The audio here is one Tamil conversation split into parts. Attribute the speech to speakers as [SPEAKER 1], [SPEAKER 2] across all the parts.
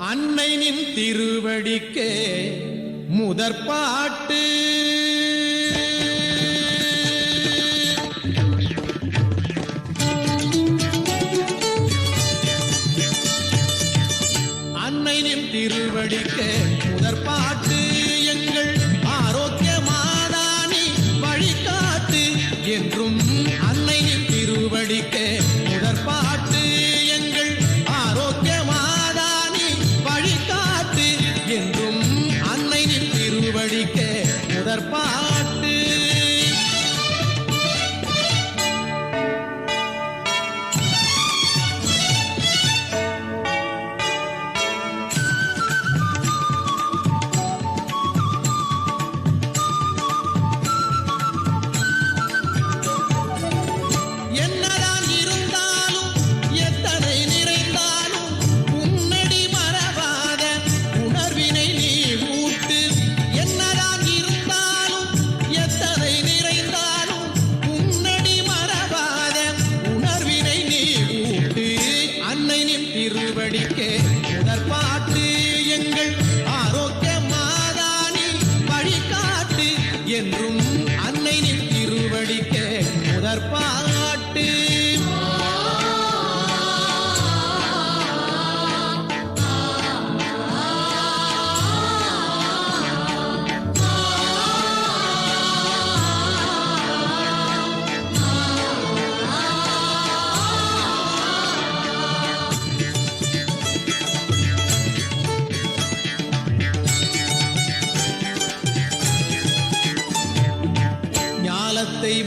[SPEAKER 1] அன்னை நின் திருவடிக்கே முதற்பாட்டு அன்னை நின் திருவடிக்கே முதற்பாட்டு எங்கள் ஆரோக்கிய மாதானி வழிகாட்டு என்றும் அன்னை நின் திருவடிக்கே முதற்பாட்டு எங்கள் ஆரோக்கிய மாதானி வழிகாட்டு என்றும் அன்னை நின் திருவடிக்கே முதற்பாட்டு திருவடிக்கே முதற்பாட்டு எங்கள் ஆரோக்கிய மாதானி வழிகாட்டு என்றும் அன்னை நின் திருவடிக்கே முதற்பாட்டு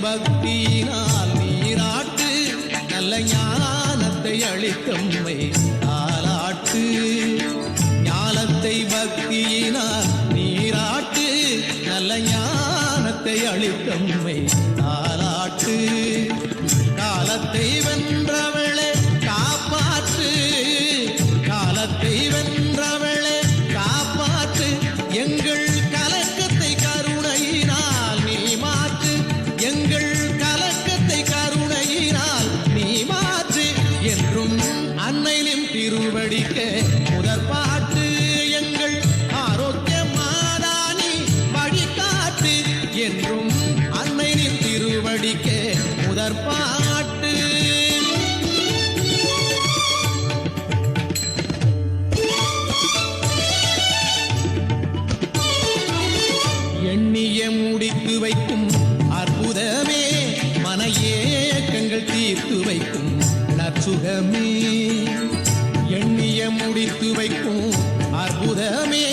[SPEAKER 1] பக்தியினால் நீராட்டு நல்ல ஞானத்தை அளித்தம்மை தாலாட்டு ஞானத்தை பக்தியினால் நீராட்டு நல்ல ஞானத்தை அளித்தம்மை தாலாட்டு காலத்தை வென்றவளே காப்பாற்று காலத்தை வென்றவளே காப்பாற்று எங்கள் கலக்கத்தை கருணையினால் நீ மாற்று எங்கள் கலக்கத்தை கருணையினால் நீ மாற்று என்றும் அன்னை நின் திருவடிக்கே முதற்பாட்டு எங்கள் ஆரோக்கிய மாதானி வழிகாட்டு என்றும் அன்னை நின் திருவடிக்கே முதற்பாட்டு எண்ணிய முடித்து வைக்கும் அற்புதமே மன ஏக்கங்கள் தீர்த்து வைக்கும் நற்சுகமே எண்ணிய முடித்து வைக்கும் அற்புதமே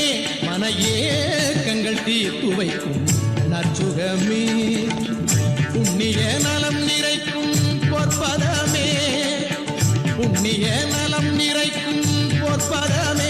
[SPEAKER 1] மன ஏக்கங்கள் தீர்த்து வைக்கும் நற்சுகமே புண்ணிய நலம் நிறைக்கும் பொற்பதமே புண்ணிய நலம் நிறைக்கும் பொற்பதமே